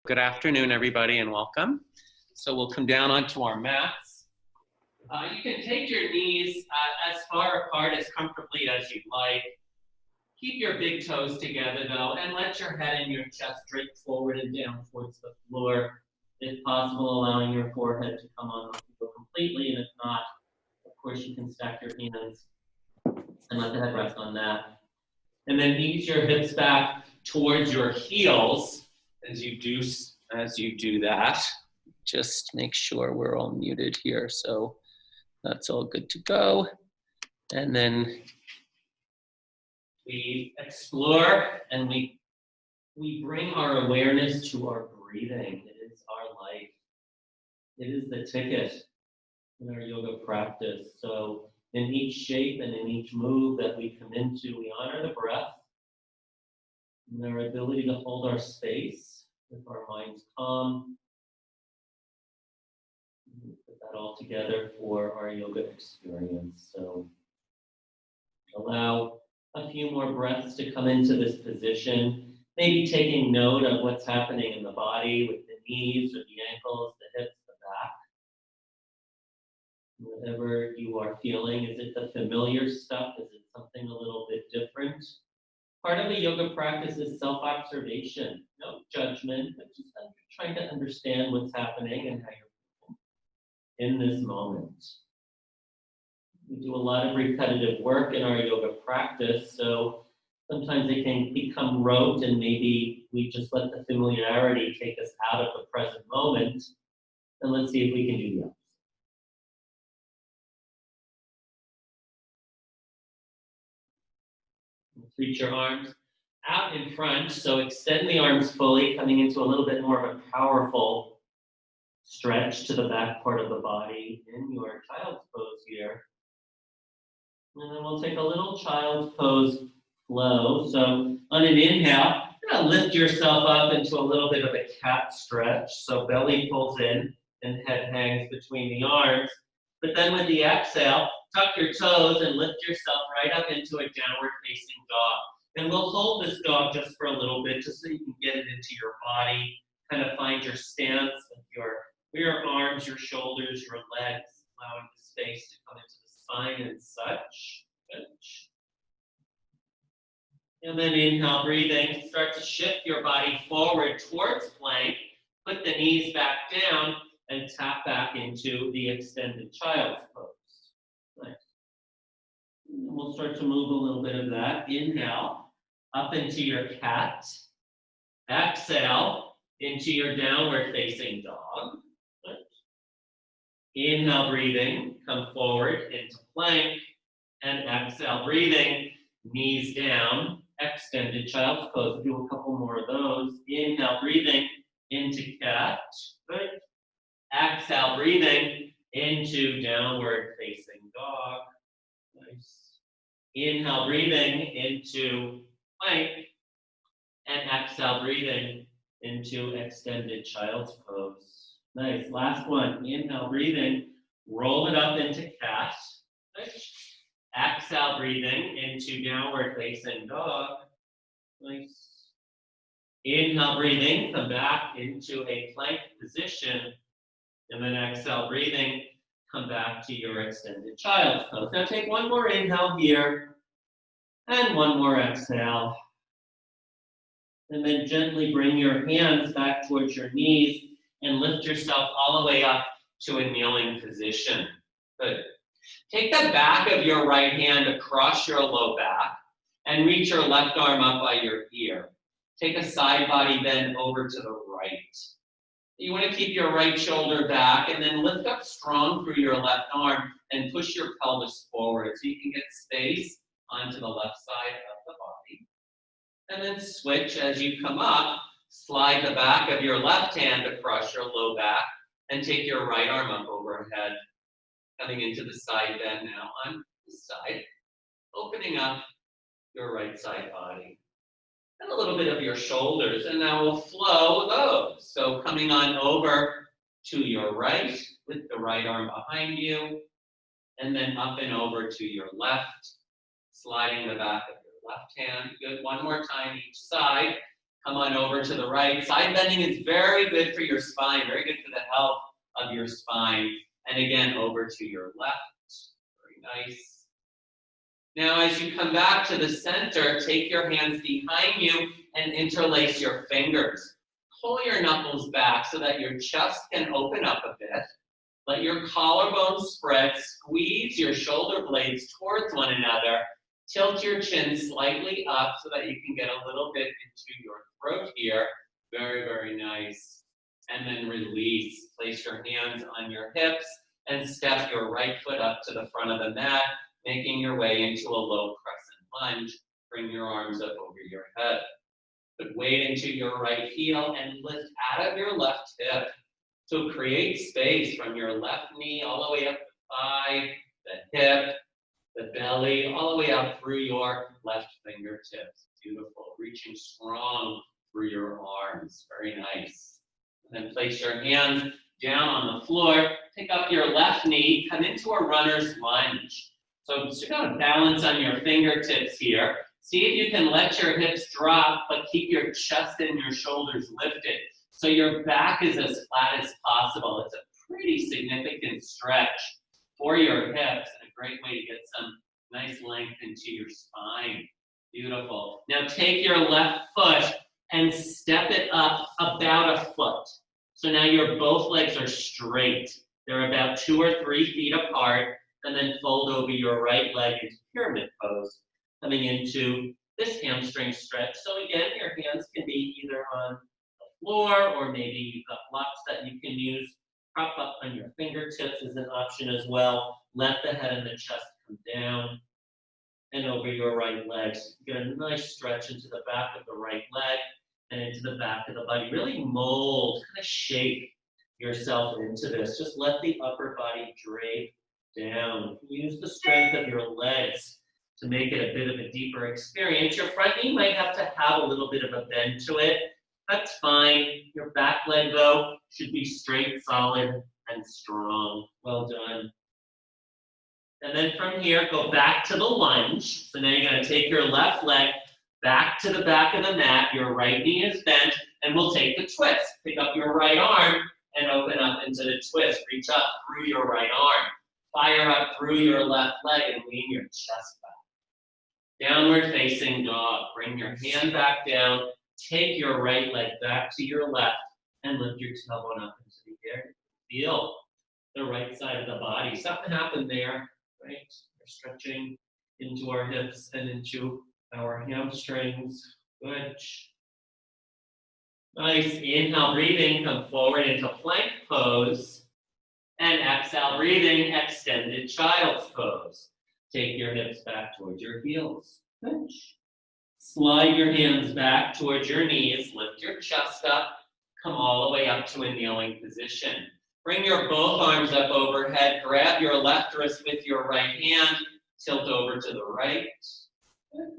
Good afternoon, everybody, and welcome. So we'll come down onto our mats. You can take your knees as far apart as comfortably as you'd like. Keep your big toes together, though, and let your head and your chest drape forward and down towards the floor. If possible, allowing your forehead to come on the floor completely, and if not, of course, you can stack your hands and let the head rest on that. And then ease your hips back towards your heels as you do that. Just make sure we're all muted here, so that's all good to go. And then we explore and we bring our awareness to our breathing. It is our life. It is the ticket in our yoga practice. So in each shape and in each move that we come into, we honor the breath and our ability to hold our space with our minds calm. We put that all together for our yoga experience. So allow a few more breaths to come into this position, maybe taking note of what's happening in the body with the knees or the ankles, the hips, the back. Whatever you are feeling, is it the familiar stuff? Is it something a little bit different? Part of the yoga practice is self-observation, no judgment, but just trying to understand what's happening and how you're feeling in this moment. We do a lot of repetitive work in our yoga practice, so sometimes it can become rote and maybe we just let the familiarity take us out of the present moment. And let's see if we can do the opposite. Reach your arms out in front, so extend the arms fully, coming into a little bit more of a powerful stretch to the back part of the body in your child's pose here. And then we'll take a little child's pose flow. So on an inhale, you're going to lift yourself up into a little bit of a cat stretch. So belly pulls in and head hangs between the arms. But then with the exhale, tuck your toes and lift yourself right up into a downward facing dog. And we'll hold this dog just for a little bit, just so you can get it into your body, kind of find your stance with your arms, your shoulders, your legs, allowing the space to come into the spine and such. Good. And then inhale, breathing, start to shift your body forward towards plank, put the knees back down, and tap back into the extended child's pose. Nice. And we'll start to move a little bit of that. Inhale, up into your cat. Exhale, into your downward facing dog. Good. Inhale, breathing, come forward into plank. And exhale, breathing, knees down, extended child's pose. Do a couple more of those. Inhale, breathing, into cat. Good. Exhale, breathing into downward facing dog. Nice. Inhale, breathing into plank. And exhale, breathing into extended child's pose. Nice. Last one. Inhale, breathing. Roll it up into cat. Nice. Exhale, breathing into downward facing dog. Nice. Inhale, breathing. Come back into a plank position. And then exhale, breathing, come back to your extended child's pose. Now take one more inhale here, and one more exhale. And then gently bring your hands back towards your knees and lift yourself all the way up to a kneeling position. Good. Take the back of your right hand across your low back and reach your left arm up by your ear. Take a side body bend over to the right. You want to keep your right shoulder back and then lift up strong through your left arm and push your pelvis forward so you can get space onto the left side of the body. And then switch as you come up, slide the back of your left hand across your low back and take your right arm up overhead, coming into the side bend now on this side, opening up your right side body. And a little bit of your shoulders, and now we'll flow those. So coming on over to your right with the right arm behind you, and then up and over to your left, sliding the back of your left hand. Good, one more time each side. Come on over to the right. Side bending is very good for your spine, very good for the health of your spine. And again, over to your left. Very nice. Now, as you come back to the center, take your hands behind you and interlace your fingers. Pull your knuckles back so that your chest can open up a bit. Let your collarbone spread. Squeeze your shoulder blades towards one another. Tilt your chin slightly up so that you can get a little bit into your throat here. Very, very nice. And then release. Place your hands on your hips and step your right foot up to the front of the mat, making your way into a low crescent lunge. Bring your arms up over your head. Put weight into your right heel and lift out of your left hip. So create space from your left knee all the way up the thigh, the hip, the belly, all the way up through your left fingertips. Beautiful. Reaching strong through your arms. Very nice. And then place your hands down on the floor. Pick up your left knee. Come into a runner's lunge. So just got to balance on your fingertips here. See if you can let your hips drop, but keep your chest and your shoulders lifted. So your back is as flat as possible. It's a pretty significant stretch for your hips and a great way to get some nice length into your spine. Beautiful. Now take your left foot and step it up about a foot. So now your both legs are straight. They're about 2 or 3 feet apart, and then fold over your right leg into pyramid pose, coming into this hamstring stretch. So again, your hands can be either on the floor or maybe you've got blocks that you can use. Prop up on your fingertips is an option as well. Let the head and the chest come down and over your right leg. So you get a nice stretch into the back of the right leg and into the back of the body. Really mold, kind of shape yourself into this. Just let the upper body drape down. Use the strength of your legs to make it a bit of a deeper experience. Your front knee might have to have a little bit of a bend to it. That's fine. Your back leg, though, should be straight, solid, and strong. Well done. And then from here, go back to the lunge. So now you're going to take your left leg back to the back of the mat. Your right knee is bent, and we'll take the twist. Pick up your right arm and open up into the twist. Reach up through your right arm. Fire up through your left leg and lean your chest back. Downward facing dog. Bring your hand back down. Take your right leg back to your left and lift your tailbone up into the air. Feel the right side of the body. Something happened there, right? We're stretching into our hips and into our hamstrings. Good. Nice. Inhale, breathing. Come forward into plank pose. And exhale, breathing. Extended child's pose. Take your hips back towards your heels. Good. Slide your hands back towards your knees. Lift your chest up. Come all the way up to a kneeling position. Bring your both arms up overhead. Grab your left wrist with your right hand. Tilt over to the right. Good.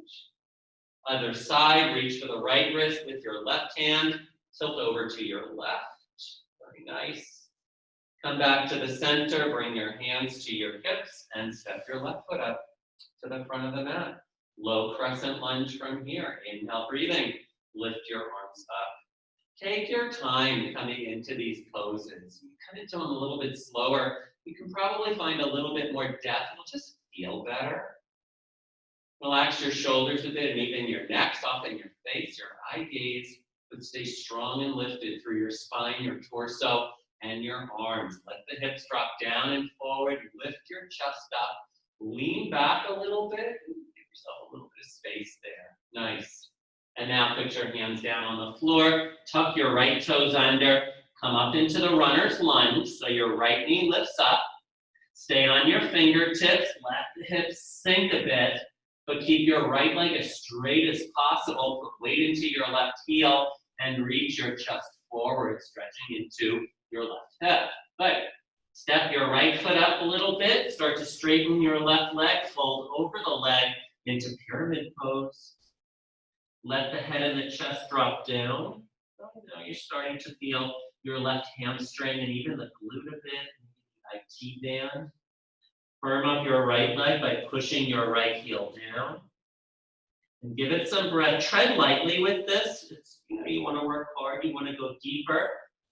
Other side, reach for the right wrist with your left hand. Tilt over to your left. Very nice. Come back to the center. Bring your hands to your hips and step your left foot up to the front of the mat. Low crescent lunge from here. Inhale, breathing. Lift your arms up. Take your time coming into these poses. You come into them a little bit slower. You can probably find a little bit more depth. It'll just feel better. Relax your shoulders a bit and even your neck. Soften your face, your eye gaze. But stay strong and lifted through your spine, your torso, and your arms. Let the hips drop down and forward. Lift your chest up. Lean back a little bit. Give yourself a little bit of space there. Nice. And now put your hands down on the floor. Tuck your right toes under. Come up into the runner's lunge. So your right knee lifts up. Stay on your fingertips. Let the hips sink a bit. But keep your right leg as straight as possible. Put weight into your left heel and reach your chest forward, stretching into your left hip. Good. Step your right foot up a little bit. Start to straighten your left leg. Fold over the leg into pyramid pose. Let the head and the chest drop down. Now you're starting to feel your left hamstring and even the glute a bit, IT band. Firm up your right leg by pushing your right heel down. And give it some breath. Tread lightly with this. It's, you want to work hard. You want to go deeper.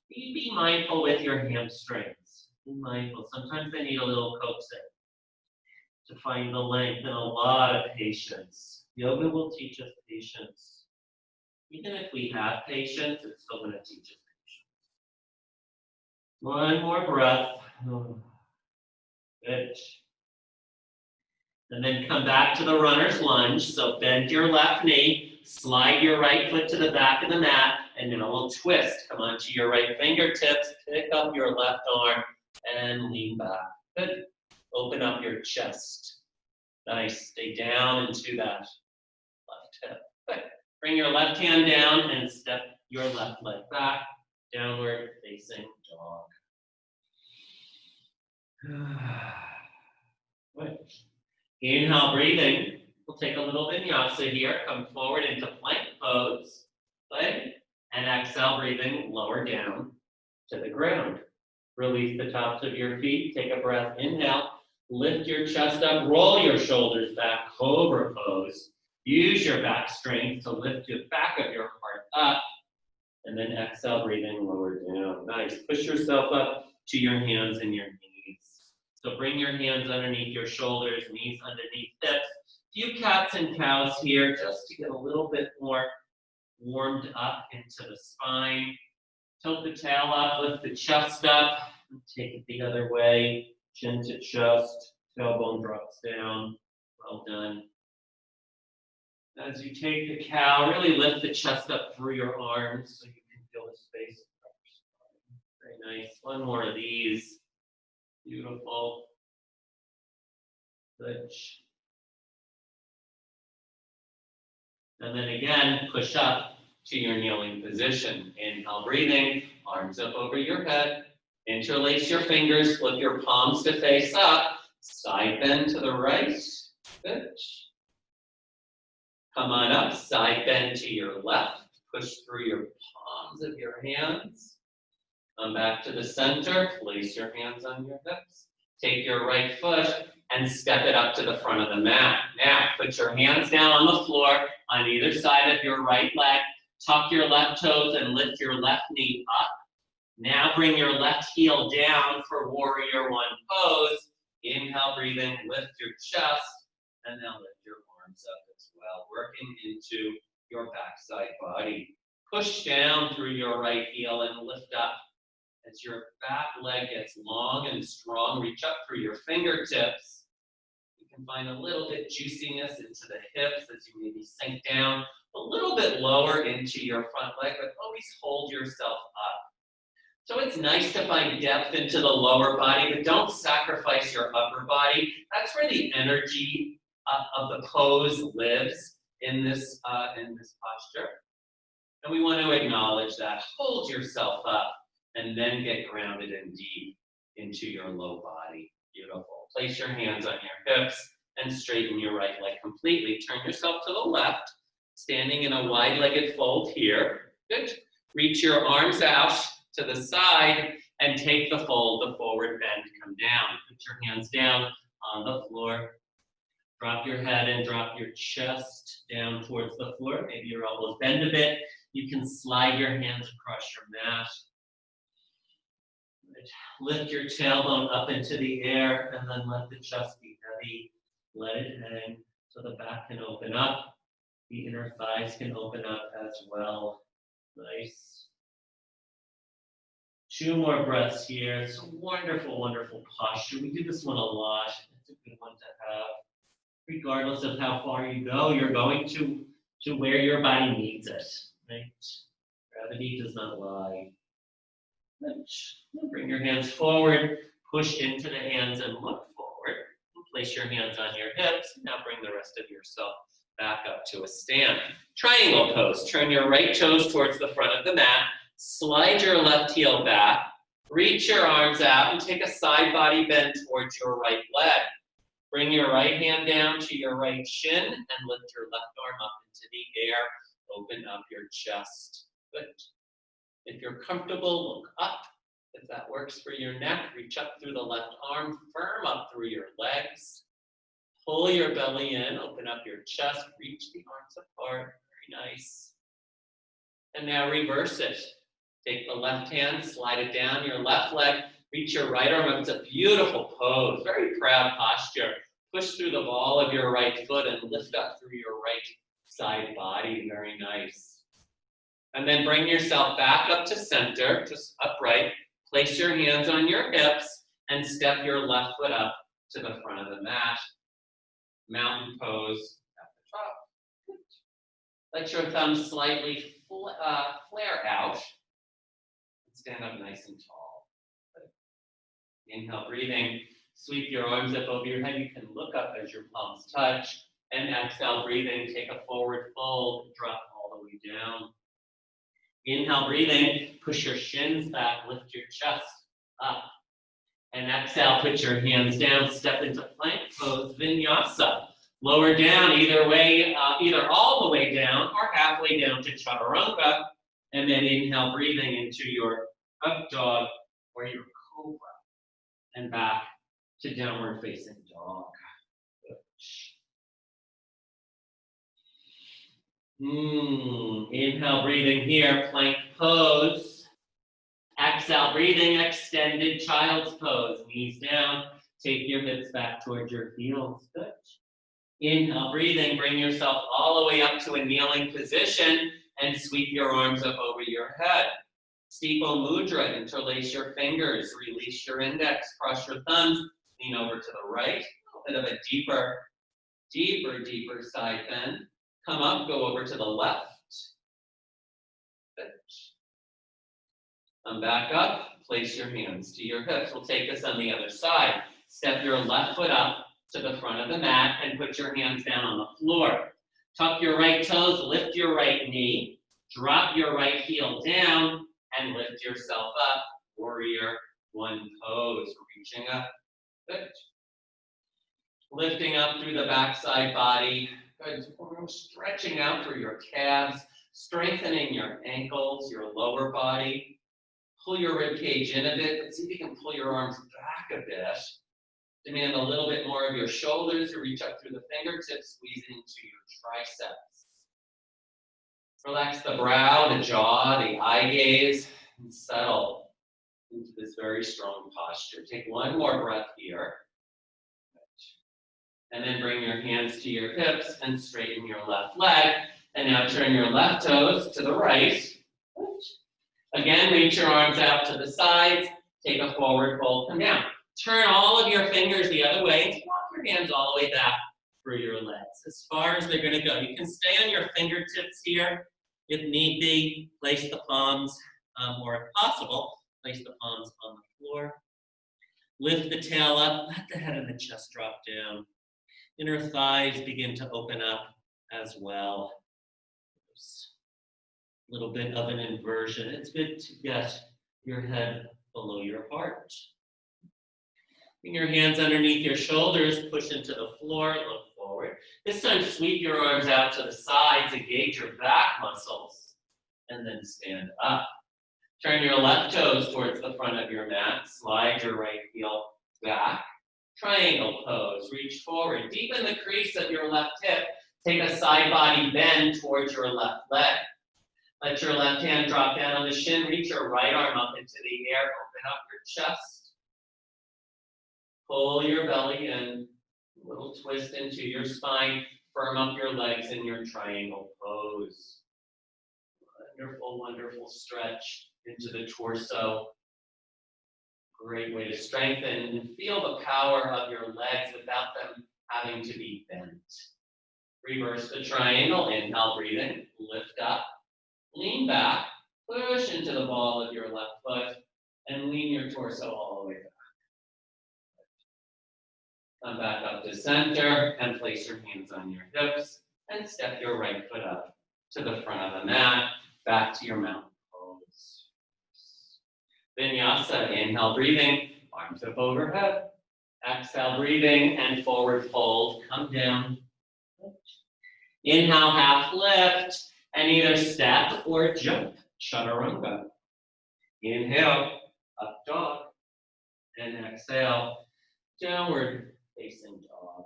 Be mindful with your hamstrings. Be mindful. Sometimes they need a little coaxing to find the length and a lot of patience. Yoga will teach us patience. Even if we have patience, it's still going to teach us patience. One more breath. Good. And then come back to the runner's lunge. So bend your left knee, slide your right foot to the back of the mat, and then a little twist. Come onto your right fingertips, pick up your left arm, and lean back. Good. Open up your chest. Nice. Stay down into that left hip. Good. Bring your left hand down and step your left leg back. Downward facing dog. Good. Inhale, breathing. We'll take a little vinyasa here. Come forward into plank pose. Good. And exhale, breathing, lower down to the ground. Release the tops of your feet. Take a breath. Inhale. Lift your chest up. Roll your shoulders back. Cobra pose. Use your back strength to lift the back of your heart up. And then exhale, breathing, lower down. Nice. Push yourself up to your hands and your knees. So bring your hands underneath your shoulders, knees underneath hips. Few cats and cows here just to get a little bit more warmed up into the spine. Tilt the tail up, lift the chest up, and take it the other way. Chin to chest, tailbone drops down. Well done. As you take the cow, really lift the chest up through your arms so you can feel the space. Very nice. One more of these. Beautiful. Good. And then again, push up to your kneeling position. Inhale, breathing, arms up over your head. Interlace your fingers, flip your palms to face up. Side bend to the right. Good. Come on up, side bend to your left. Push through your palms of your hands. Come back to the center, place your hands on your hips. Take your right foot and step it up to the front of the mat. Now, put your hands down on the floor on either side of your right leg. Tuck your left toes and lift your left knee up. Now bring your left heel down for warrior one pose. Inhale, breathing, lift your chest, and now lift your arms up as well, working into your backside body. Push down through your right heel and lift up. As your back leg gets long and strong, reach up through your fingertips. You can find a little bit juiciness into the hips as you maybe sink down a little bit lower into your front leg, but always hold yourself up. So it's nice to find depth into the lower body, but don't sacrifice your upper body. That's where the energy of the pose lives in this posture. And we want to acknowledge that. Hold yourself up and then get grounded and deep into your low body. Beautiful. Place your hands on your hips and straighten your right leg completely. Turn yourself to the left, standing in a wide-legged fold here. Good. Reach your arms out to the side and take the fold, the forward bend, come down. Put your hands down on the floor. Drop your head and drop your chest down towards the floor. Maybe your elbows bend a bit. You can slide your hands across your mat. Lift your tailbone up into the air and then let the chest be heavy. Let it hang so the back can open up. The inner thighs can open up as well. Nice. 2 more breaths here. It's a wonderful, wonderful posture. We do this one a lot. It's a good one to have. Regardless of how far you go, you're going to where your body needs it, right? Gravity does not lie. Bring your hands forward, push into the hands and look forward. Place your hands on your hips. Now bring the rest of yourself back up to a stand. Triangle pose. Turn your right toes towards the front of the mat. Slide your left heel back. Reach your arms out and take a side body bend towards your right leg. Bring your right hand down to your right shin and lift your left arm up into the air. Open up your chest. Good. If you're comfortable, look up. If that works for your neck, reach up through the left arm, firm up through your legs. Pull your belly in, open up your chest, reach the arms apart. Very nice. And now reverse it. Take the left hand, slide it down your left leg, reach your right arm up. It's a beautiful pose, very proud posture. Push through the ball of your right foot and lift up through your right side body. Very nice. And then bring yourself back up to center, just upright. Place your hands on your hips and step your left foot up to the front of the mat. Mountain pose at the top. Good. Let your thumbs slightly flare out. Stand up nice and tall. Good. Inhale, breathing. Sweep your arms up over your head. You can look up as your palms touch. And exhale, breathing. Take a forward fold. Drop all the way down. Inhale, breathing. Push your shins back. Lift your chest up. And exhale, put your hands down. Step into plank pose, vinyasa. Lower down either way, either all the way down or halfway down to chaturanga. And then inhale, breathing into your up dog or your cobra. And back to downward facing dog. Inhale, breathing here, plank pose. Exhale, breathing, extended child's pose. Knees down, take your hips back towards your heels. Good. Inhale, breathing, bring yourself all the way up to a kneeling position and sweep your arms up over your head. Steeple mudra, interlace your fingers, release your index, cross your thumbs, lean over to the right, a little bit of a deeper side bend. Come up, go over to the left. Good. Come back up, place your hands to your hips. We'll take this on the other side. Step your left foot up to the front of the mat and put your hands down on the floor. Tuck your right toes, lift your right knee, drop your right heel down, and lift yourself up. Warrior one pose, reaching up. Good. Lifting up through the backside body. Good. Stretching out through your calves, strengthening your ankles, your lower body. Pull your rib cage in a bit, but see if you can pull your arms back a bit. Demand a little bit more of your shoulders to reach up through the fingertips, squeeze into your triceps. Relax the brow, the jaw, the eye gaze, and settle into this very strong posture. Take one more breath here. And then bring your hands to your hips and straighten your left leg. And now turn your left toes to the right. Again, reach your arms out to the sides. Take a forward fold, come down. Turn all of your fingers the other way and walk your hands all the way back through your legs, as far as they're gonna go. You can stay on your fingertips here. If need be, place the palms, or if possible, place the palms on the floor. Lift the tail up, let the head and the chest drop down. Inner thighs begin to open up as well. A little bit of an inversion. It's good to get your head below your heart. Bring your hands underneath your shoulders, push into the floor, look forward. This time, sweep your arms out to the sides, engage your back muscles, and then stand up. Turn your left toes towards the front of your mat, slide your right heel back. Triangle pose, reach forward, deepen the crease of your left hip, take a side body bend towards your left leg. Let your left hand drop down on the shin, reach your right arm up into the air, open up your chest. Pull your belly in, a little twist into your spine, firm up your legs in your triangle pose. Wonderful, wonderful stretch into the torso. Great way to strengthen and feel the power of your legs without them having to be bent. Reverse the triangle, inhale, breathing, lift up, lean back, push into the ball of your left foot, and lean your torso all the way back. Come back up to center and place your hands on your hips and step your right foot up to the front of the mat, back to your mountain pose. Vinyasa, inhale, breathing, arms up overhead. Exhale, breathing, and forward fold, come down. Inhale, half lift, and either step or jump, chaturanga. Inhale, up dog, and exhale, downward facing dog.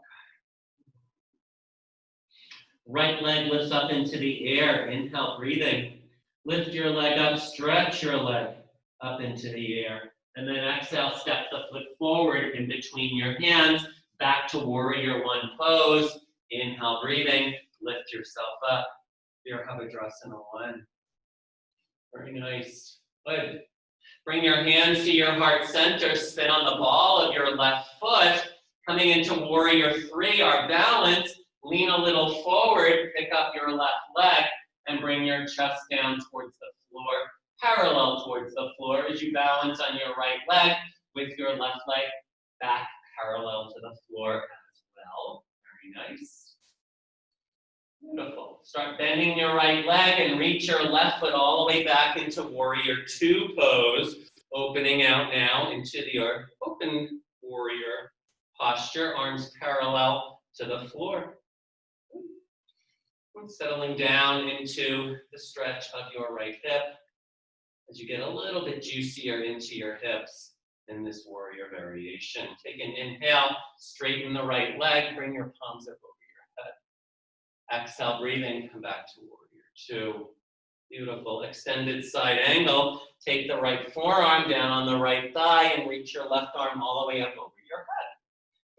Right leg lifts up into the air. Inhale, breathing. Lift your leg up, stretch your leg up into the air. And then exhale, step the foot forward in between your hands, back to warrior one pose. Inhale, breathing. Lift yourself up. Virabhadrasana 1. Very nice. Good. Bring your hands to your heart center. Spin on the ball of your left foot. Coming into warrior 3, our balance. Lean a little forward. Pick up your left leg and bring your chest down towards the floor, parallel towards the floor as you balance on your right leg with your left leg back parallel to the floor as well. Very nice. Beautiful. Start bending your right leg and reach your left foot all the way back into warrior 2 pose, opening out now into your open warrior posture, arms parallel to the floor. Settling down into the stretch of your right hip as you get a little bit juicier into your hips in this warrior variation. Take an inhale, straighten the right leg, bring your palms up over your head. Exhale, breathing, come back to warrior 2. Beautiful. Extended side angle. Take the right forearm down on the right thigh and reach your left arm all the way up over your head.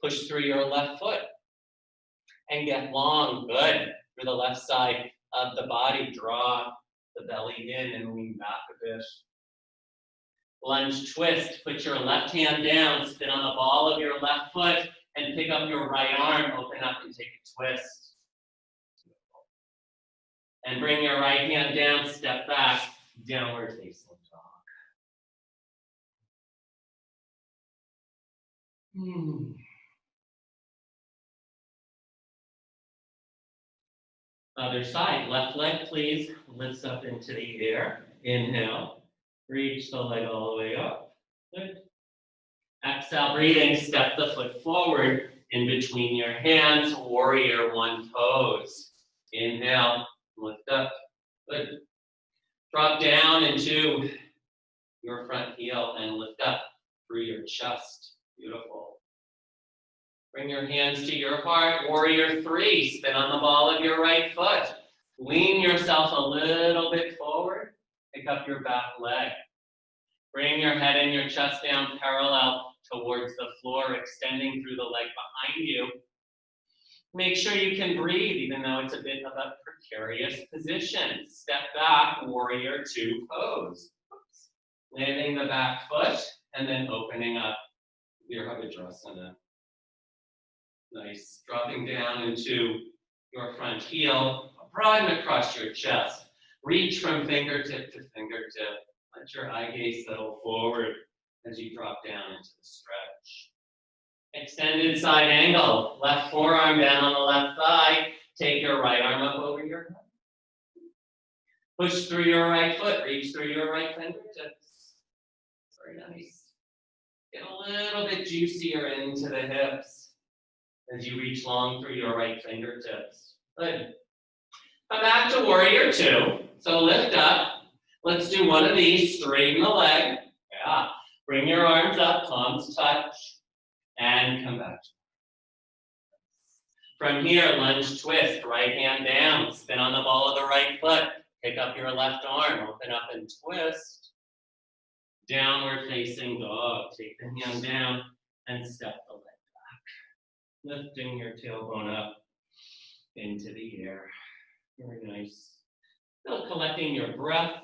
Push through your left foot and get long. Good. Through the left side of the body, draw the belly in and lean back a bit. Lunge twist, put your left hand down, spin on the ball of your left foot, and pick up your right arm, open up and take a twist. And bring your right hand down, step back, downward facing dog. Other side, left leg, please, lifts up into the air. Inhale, reach the leg all the way up. Good. Exhale, breathing, step the foot forward in between your hands, warrior 1 pose. Inhale, lift up. Good. Drop down into your front heel and lift up through your chest. Beautiful. Bring your hands to your heart, warrior 3. Spin on the ball of your right foot. Lean yourself a little bit forward. Pick up your back leg. Bring your head and your chest down parallel towards the floor, extending through the leg behind you. Make sure you can breathe, even though it's a bit of a precarious position. Step back, warrior 2 pose. Landing the back foot and then opening up Virabhadrasana. Nice. Dropping down into your front heel. Broaden across your chest. Reach from fingertip to fingertip. Let your eye gaze settle forward as you drop down into the stretch. Extended side angle. Left forearm down on the left thigh. Take your right arm up over your head. Push through your right foot. Reach through your right fingertips. Very nice. Get a little bit juicier into the hips as you reach long through your right fingertips. Good. Come back to warrior 2. So lift up. Let's do one of these. Straighten the leg. Yeah. Bring your arms up, palms touch, and come back. From here, lunge twist, right hand down. Spin on the ball of the right foot. Pick up your left arm, open up and twist. Downward facing dog. Take the hand down and step the leg back. Lifting your tailbone up into the air. Very nice. Still collecting your breath.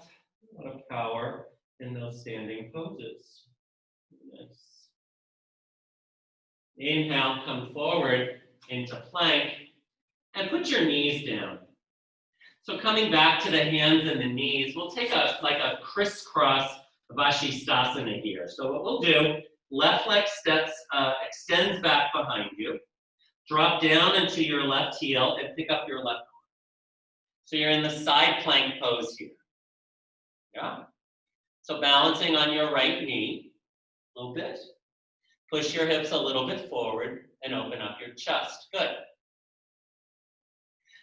A lot of power in those standing poses. Nice. Inhale, come forward into plank and put your knees down. So coming back to the hands and the knees, we'll take a crisscross Vashisthasana here. So what we'll do, left leg extends back behind you. Drop down into your left heel and pick up your left arm. So you're in the side plank pose here. Yeah. So balancing on your right knee a little bit. Push your hips a little bit forward and open up your chest. Good.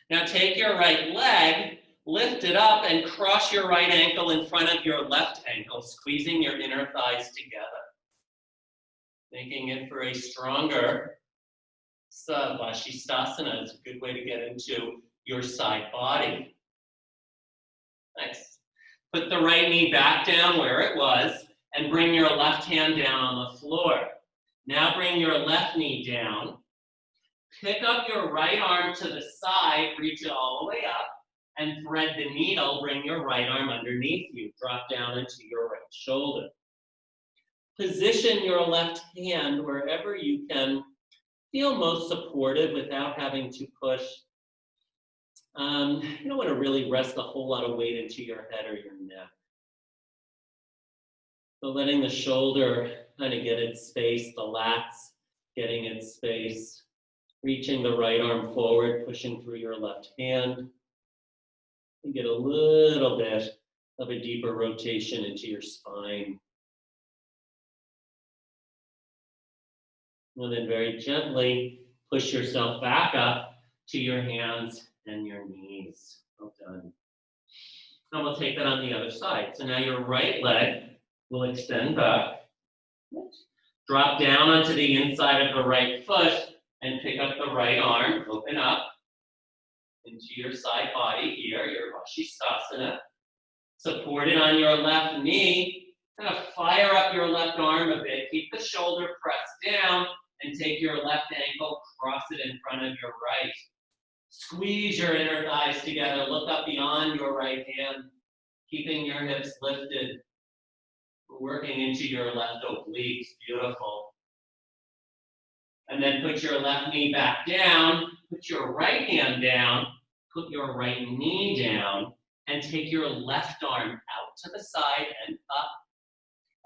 Now take your right leg, lift it up and cross your right ankle in front of your left ankle, squeezing your inner thighs together. Making it for a stronger Vashisthasana. It's a good way to get into your side body. Nice. Put the right knee back down where it was and bring your left hand down on the floor. Now bring your left knee down. Pick up your right arm to the side, reach it all the way up, and thread the needle. Bring your right arm underneath you. Drop down into your right shoulder. Position your left hand wherever you can feel most supportive without having to push. You don't want to really rest a whole lot of weight into your head or your neck. So letting the shoulder kind of get its space, the lats getting its space. Reaching the right arm forward, pushing through your left hand. You get a little bit of a deeper rotation into your spine. And then very gently push yourself back up to your hands and your knees. Well done. Now we'll take that on the other side. So now your right leg will extend back. Drop down onto the inside of the right foot and pick up the right arm. Open up into your side body here, your Vashisthasana. Support it on your left knee. Kind of fire up your left arm a bit. Keep the shoulder pressed down and take your left ankle, cross it in front of your right. Squeeze your inner thighs together. Look up beyond your right hand, keeping your hips lifted. Working into your left obliques. Beautiful. And then put your left knee back down. Put your right hand down. Put your right knee down. And take your left arm out to the side and up.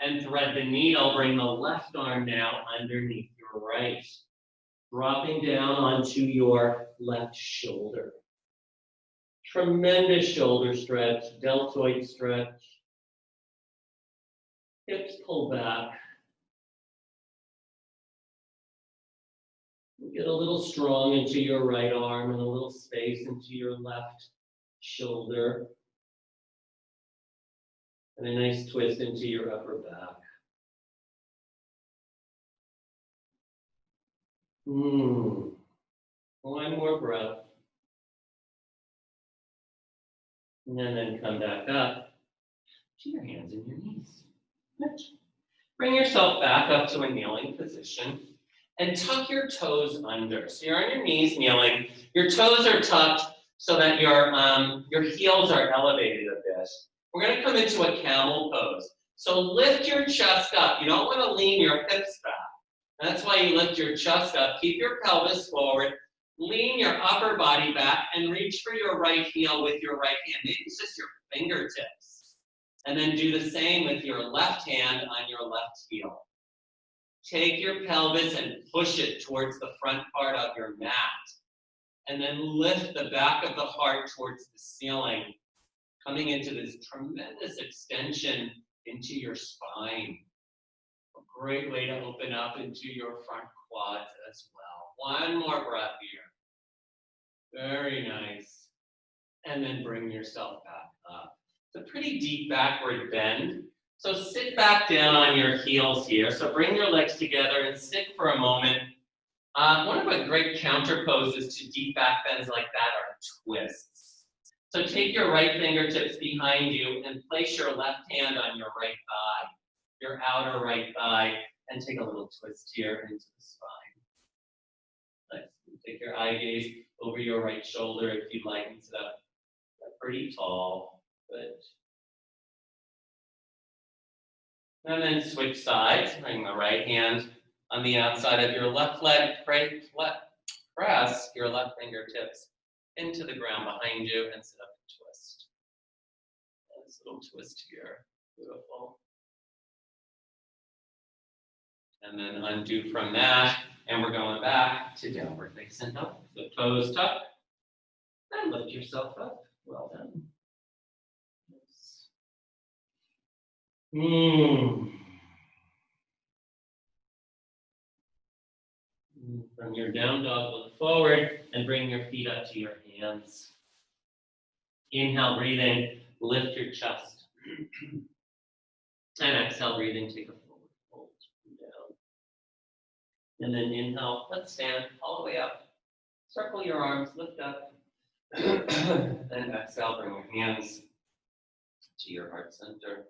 And thread the needle. Bring the left arm now underneath your right. Dropping down onto your left shoulder. Tremendous shoulder stretch, deltoid stretch. Hips pull back. Get a little strong into your right arm and a little space into your left shoulder. And a nice twist into your upper back. One more breath. And then come back up to your hands and your knees. Good. Bring yourself back up to a kneeling position and tuck your toes under. So you're on your knees kneeling. Your toes are tucked so that your heels are elevated a bit. We're going to come into a camel pose. So lift your chest up. You don't want to lean your hips back. That's why you lift your chest up. Keep your pelvis forward. Lean your upper body back and reach for your right heel with your right hand. Maybe it's just your fingertips. And then do the same with your left hand on your left heel. Take your pelvis and push it towards the front part of your mat. And then lift the back of the heart towards the ceiling, coming into this tremendous extension into your spine. A great way to open up into your front quads as well. One more breath here. Very nice. And then bring yourself back up. It's a pretty deep backward bend. So sit back down on your heels here. So bring your legs together and sit for a moment. One of the great counter poses to deep back bends like that are twists. So take your right fingertips behind you and place your left hand on your right thigh, your outer right thigh, and take a little twist here into the spine. Nice. Take your eye gaze over your right shoulder if you'd like and sit up pretty tall. Good. And then switch sides. Bring the right hand on the outside of your left leg. Press your left fingertips into the ground behind you and sit up and twist. Nice little twist here. Beautiful. And then undo from that. And we're going back to downward facing dog. So toes tuck. And lift yourself up. Well done. From your down dog, look forward and bring your feet up to your hands. Inhale, breathing, lift your chest. And exhale, breathing, take a forward fold down. And then inhale, let's stand all the way up. Circle your arms, lift up. And exhale, bring your hands to your heart center.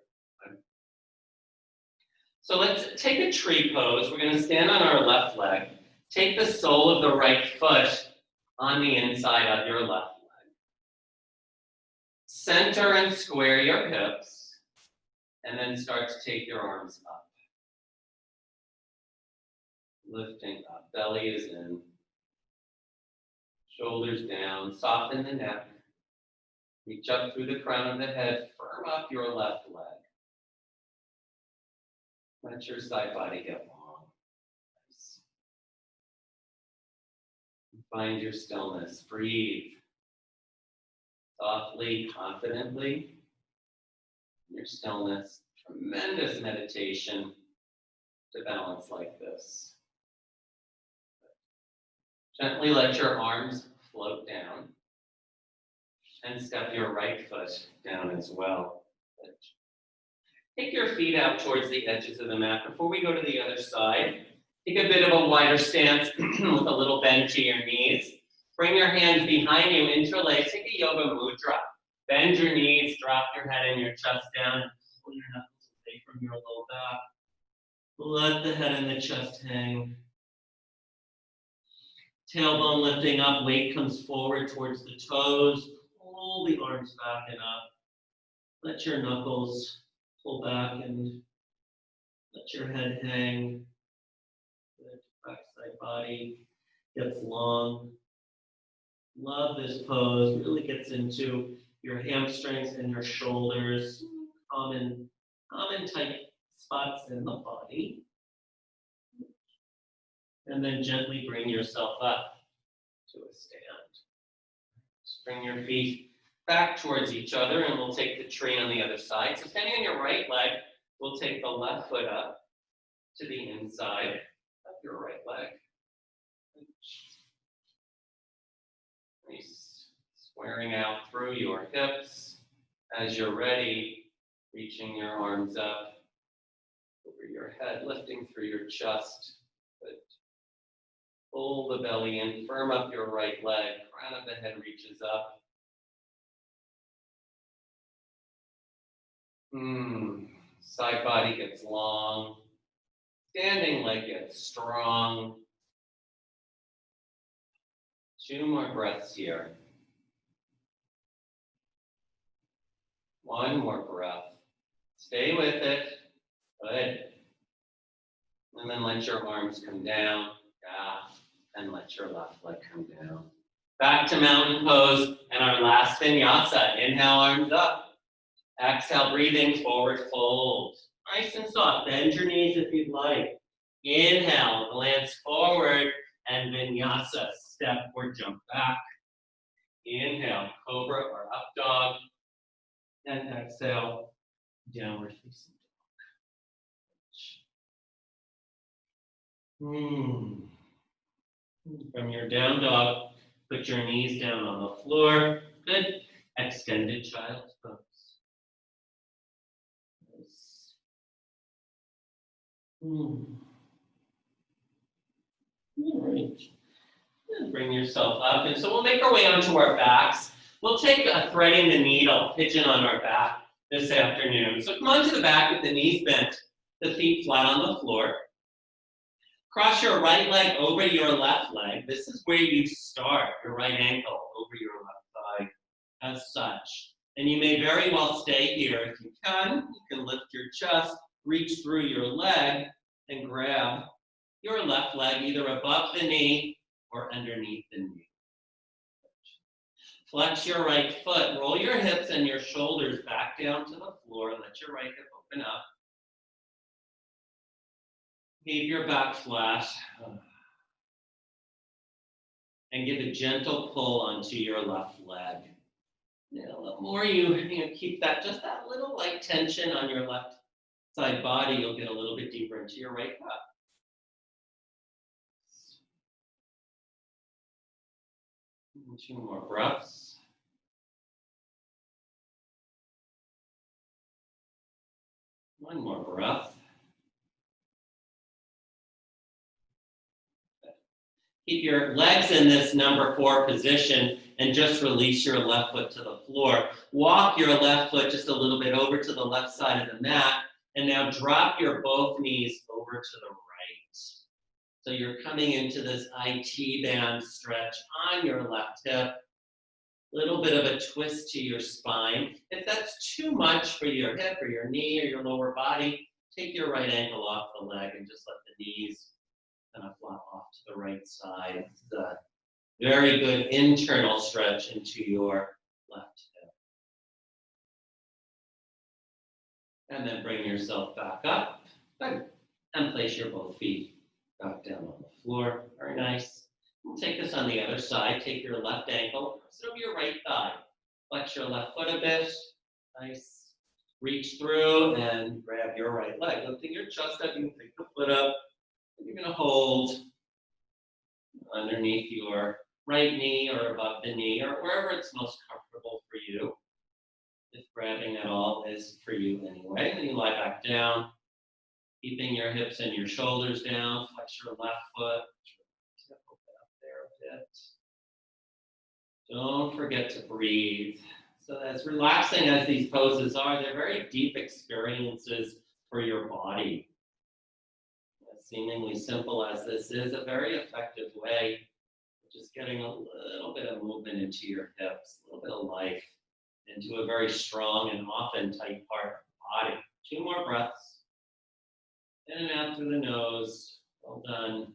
So let's take a tree pose. We're going to stand on our left leg. Take the sole of the right foot on the inside of your left leg. Center and square your hips, and then start to take your arms up. Lifting up, belly is in. Shoulders down, soften the neck. Reach up through the crown of the head, firm up your left leg. Let your side body get long. Nice. Find your stillness. Breathe. Softly, confidently. Your stillness. Tremendous meditation to balance like this. Gently let your arms float down. And step your right foot down as well. Take your feet out towards the edges of the mat. Before we go to the other side, take a bit of a wider stance with a little bend to your knees. Bring your hands behind you, interlace. Take a yoga mudra. Bend your knees, drop your head and your chest down, and pull your knuckles away from your low back. Let the head and the chest hang. Tailbone lifting up, weight comes forward towards the toes. Pull the arms back and up. Let your knuckles pull back and let your head hang. Good. Backside body gets long. Love this pose. Really gets into your hamstrings and your shoulders. Common tight spots in the body. And then gently bring yourself up to a stand. Just bring your feet back towards each other, and we'll take the tree on the other side. So standing on your right leg, we'll take the left foot up to the inside of your right leg. Nice. Squaring out through your hips. As you're ready, reaching your arms up over your head, lifting through your chest. Good. Pull the belly in, firm up your right leg, crown of the head reaches up. Side body gets long. Standing leg gets strong. 2 more breaths here. 1 more breath. Stay with it. Good. And then let your arms come down. And let your left leg come down. Back to mountain pose and our last vinyasa. Inhale, arms up. Exhale, breathing, forward fold. Nice and soft. Bend your knees if you'd like. Inhale, glance forward, and vinyasa. Step or jump back. Inhale, cobra or up dog. And exhale, downward facing dog. From your down dog, put your knees down on the floor. Good. Extended child's pose. Nice. All right. And bring yourself up. And so we'll make our way onto our backs. We'll take a threading the needle, pigeon on our back this afternoon. So come onto the back with the knees bent, the feet flat on the floor. Cross your right leg over your left leg. This is where you start, your right ankle over your left thigh, as such. And you may very well stay here. If you can lift your chest, reach through your leg, and grab your left leg either above the knee or underneath the knee. Flex your right foot, roll your hips and your shoulders back down to the floor. Let your right hip open up. Keep your back flat. And give a gentle pull onto your left leg. The more you keep that, just that little light tension on your left side body, you'll get a little bit deeper into your right foot. 2 more breaths. One more breath. Keep your legs in this number 4 position and just release your left foot to the floor. Walk your left foot just a little bit over to the left side of the mat, and now drop your both knees over to the right. So you're coming into this IT band stretch on your left hip. Little bit of a twist to your spine. If that's too much for your hip or your knee or your lower body, take your right ankle off the leg and just let the knees kind of flop off to the right side. This is a very good internal stretch into your left hip. And then bring yourself back up. Good. And place your both feet back down on the floor. Very nice. We'll take this on the other side. Take your left ankle, press it over your right thigh. Flex your left foot a bit. Nice. Reach through and grab your right leg. Lifting your chest up, you can pick the foot up. And you're going to hold underneath your right knee or above the knee or wherever it's most comfortable for you. If grabbing at all is for you anyway. Then you lie back down, keeping your hips and your shoulders down. Flex your left foot. Don't forget to breathe. So as relaxing as these poses are, they're very deep experiences for your body. As seemingly simple as this is, a very effective way of just getting a little bit of movement into your hips, a little bit of life into a very strong and often tight part of the body. 2 more breaths. In and out through the nose. Well done.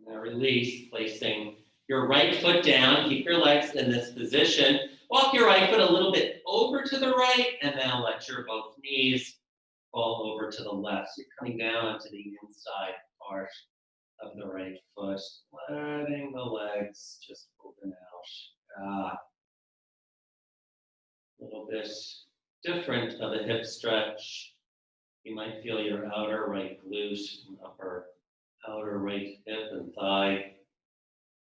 Now release, placing your right foot down. Keep your legs in this position. Walk your right foot a little bit over to the right, and now let your both knees fall over to the left. So you're coming down to the inside part of the right foot, letting the legs just open out. A little bit different of a hip stretch. You might feel your outer right glute and upper outer right hip and thigh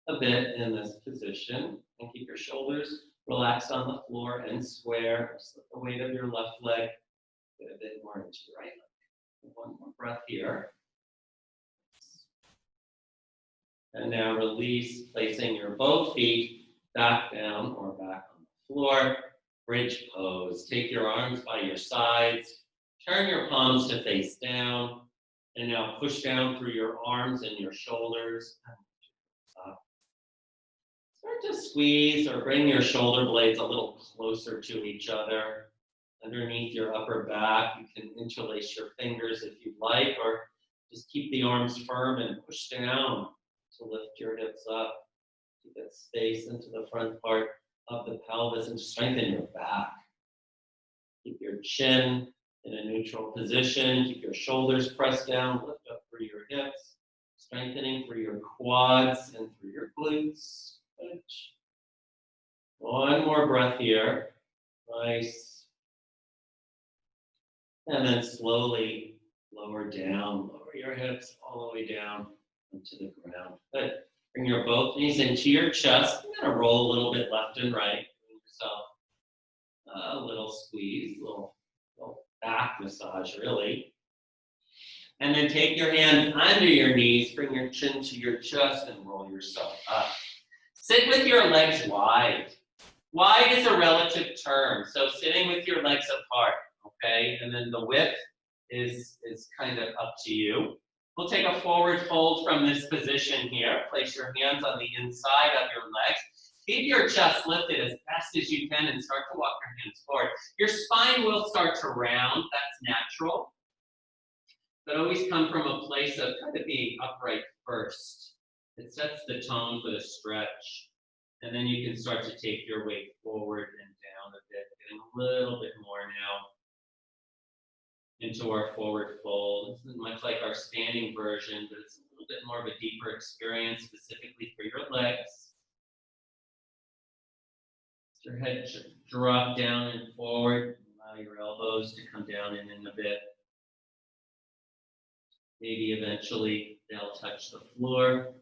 a bit in this position. And keep your shoulders relaxed on the floor and square. Slip the weight of your left leg. Get a bit more into your right leg. 1 more breath here. And now release, placing your both feet back down or back on the floor. Bridge pose. Take your arms by your sides. Turn your palms to face down, and now push down through your arms and your shoulders. Start to squeeze or bring your shoulder blades a little closer to each other. Underneath your upper back, you can interlace your fingers if you'd like, or just keep the arms firm and push down to lift your hips up. To get space into the front part of the pelvis and strengthen your back. Keep your chin in a neutral position. Keep your shoulders pressed down. Lift up through your hips. Strengthening through your quads and through your glutes. Good. 1 more breath here. Nice. And then slowly lower down. Lower your hips all the way down into the ground. Good. Bring your both knees into your chest. You're going to roll a little bit left and right. Give yourself a little squeeze, little back massage, really. And then take your hands under your knees, bring your chin to your chest, and roll yourself up. Sit with your legs wide. Wide is a relative term, so sitting with your legs apart, okay? And then the width is kind of up to you. We'll take a forward fold from this position here. Place your hands on the inside of your legs. Keep your chest lifted as best as you can and start to walk your hands forward. Your spine will start to round. That's natural. But always come from a place of kind of being upright first. It sets the tone for the stretch. And then you can start to take your weight forward and down a bit, getting a little bit more now into our forward fold. This is much like our standing version, but it's a little bit more of a deeper experience specifically for your legs. Your head should drop down and forward. Allow your elbows to come down and in a bit. Maybe eventually they'll touch the floor.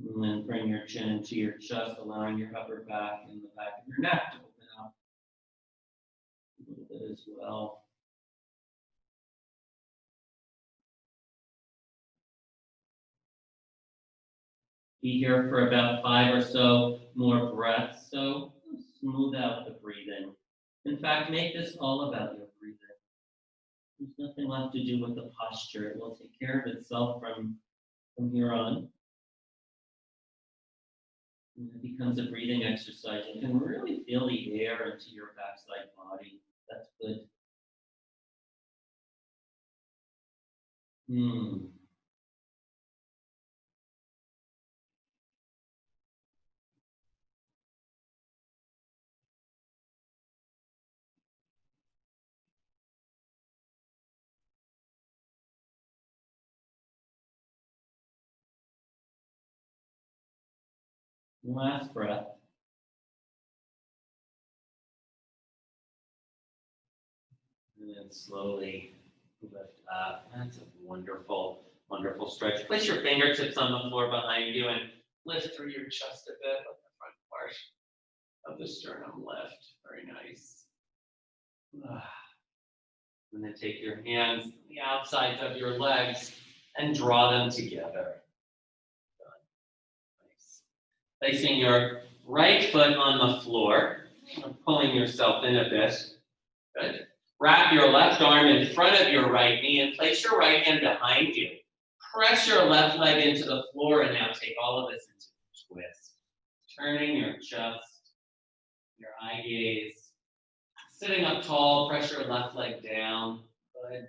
And then bring your chin to your chest, allowing your upper back and the back of your neck to open up a little bit as well. Be here for about 5 or so more breaths. So smooth out the breathing. In fact, make this all about your breathing. There's nothing left to do with the posture. It will take care of itself from here on. And it becomes a breathing exercise. You can really feel the air into your backside body. That's good. Last breath. And then slowly lift up. That's a wonderful, wonderful stretch. Place your fingertips on the floor behind you and lift through your chest a bit. Let the front part of the sternum lift. Very nice. And then take your hands on the outsides of your legs and draw them together. Nice. Placing your right foot on the floor, pulling yourself in a bit. Good. Wrap your left arm in front of your right knee and place your right hand behind you. Press your left leg into the floor and now take all of this into a twist. Turning your chest, your eye gaze. Sitting up tall, press your left leg down. Good.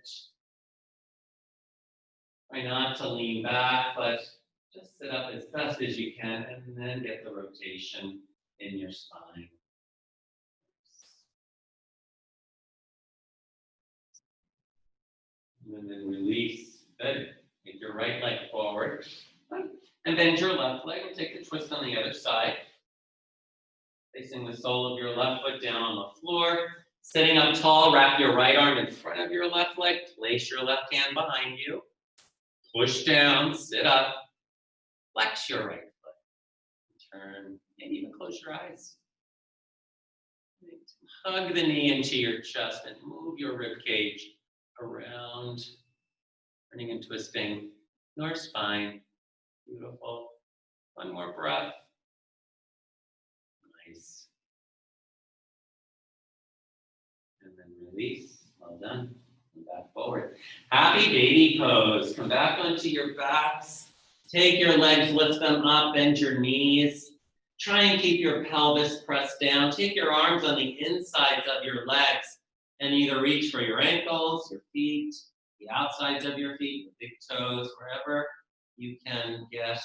Try not to lean back, but just sit up as best as you can and then get the rotation in your spine. And then release. Good. Take your right leg forward. And bend your left leg and take the twist on the other side. Placing the sole of your left foot down on the floor. Sitting up tall, wrap your right arm in front of your left leg. Place your left hand behind you. Push down, sit up. Flex your right foot. Turn, and even close your eyes. Hug the knee into your chest and move your rib cage around, turning and twisting your spine. Beautiful. One more breath. Nice. And then release. Well done. Come back forward. Happy baby pose. Come back onto your backs. Take your legs, lift them up, bend your knees. Try and keep your pelvis pressed down. Take your arms on the insides of your legs and either reach for your ankles, your feet, the outsides of your feet, your big toes, wherever you can get.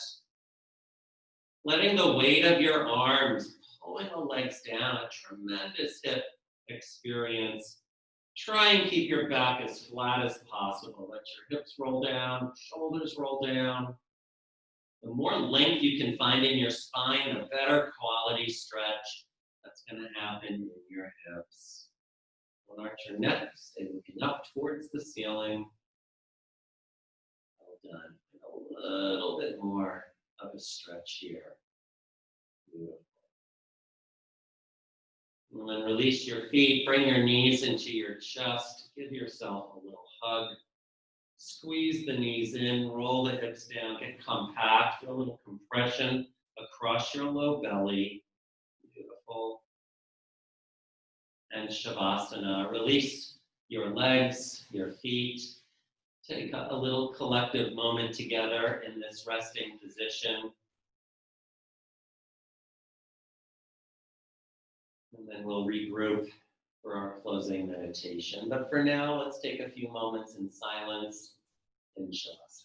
Letting the weight of your arms pulling the legs down, a tremendous hip experience. Try and keep your back as flat as possible. Let your hips roll down, shoulders roll down. The more length you can find in your spine, the better quality stretch that's going to happen in your hips. Don't arch your neck, stay looking up towards the ceiling. Well done. A little bit more of a stretch here. Beautiful. And then release your feet, bring your knees into your chest, give yourself a little hug. Squeeze the knees in, roll the hips down, get compact, feel a little compression across your low belly. Beautiful. And Shavasana, release your legs, your feet. Take a little collective moment together in this resting position. And then we'll regroup for our closing meditation. But for now, let's take a few moments in silence in Shavasana.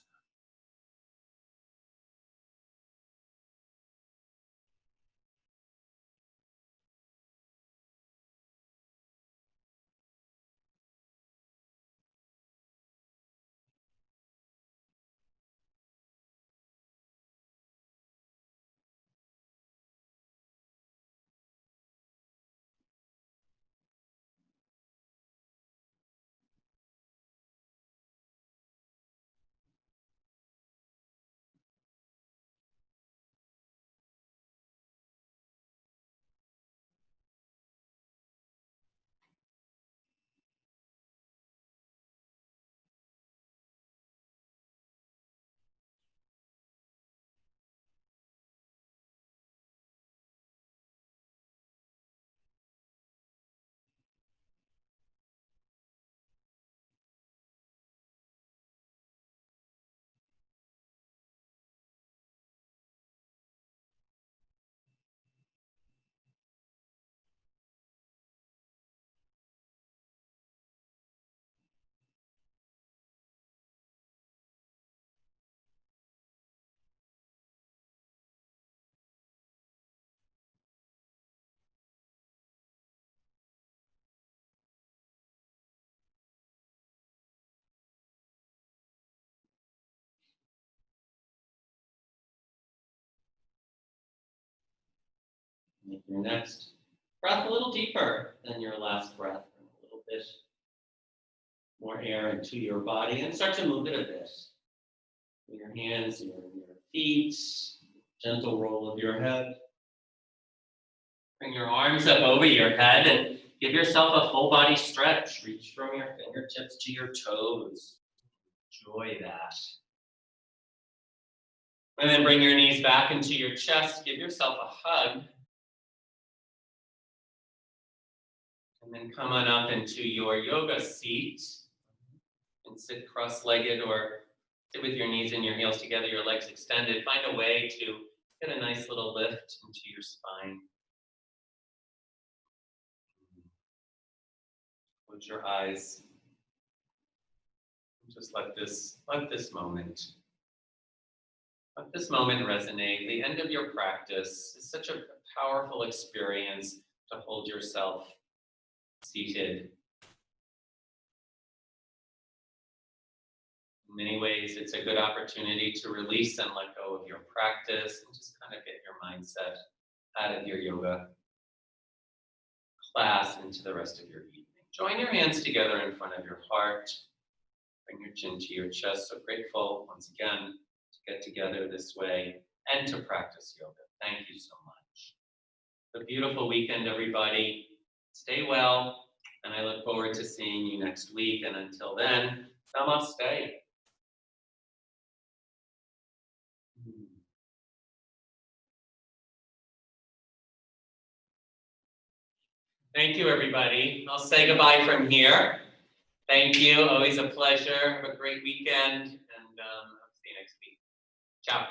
Make your next breath a little deeper than your last breath, and a little bit more air into your body, and start to move it a bit. With your hands, your feet, gentle roll of your head. Bring your arms up over your head and give yourself a full body stretch. Reach from your fingertips to your toes. Enjoy that. And then bring your knees back into your chest. Give yourself a hug. And then come on up into your yoga seat. And sit cross-legged or sit with your knees and your heels together, your legs extended. Find a way to get a nice little lift into your spine. Close your eyes. Just let this moment resonate. The end of your practice is such a powerful experience to hold yourself seated. In many ways, it's a good opportunity to release and let go of your practice and just kind of get your mindset out of your yoga class into the rest of your evening. Join your hands together in front of your heart. Bring your chin to your chest. So grateful, once again, to get together this way and to practice yoga. Thank you so much. Have a beautiful weekend, everybody. Stay well, and I look forward to seeing you next week. And until then, namaste. Thank you, everybody. I'll say goodbye from here. Thank you. Always a pleasure. Have a great weekend, and I'll see you next week. Ciao.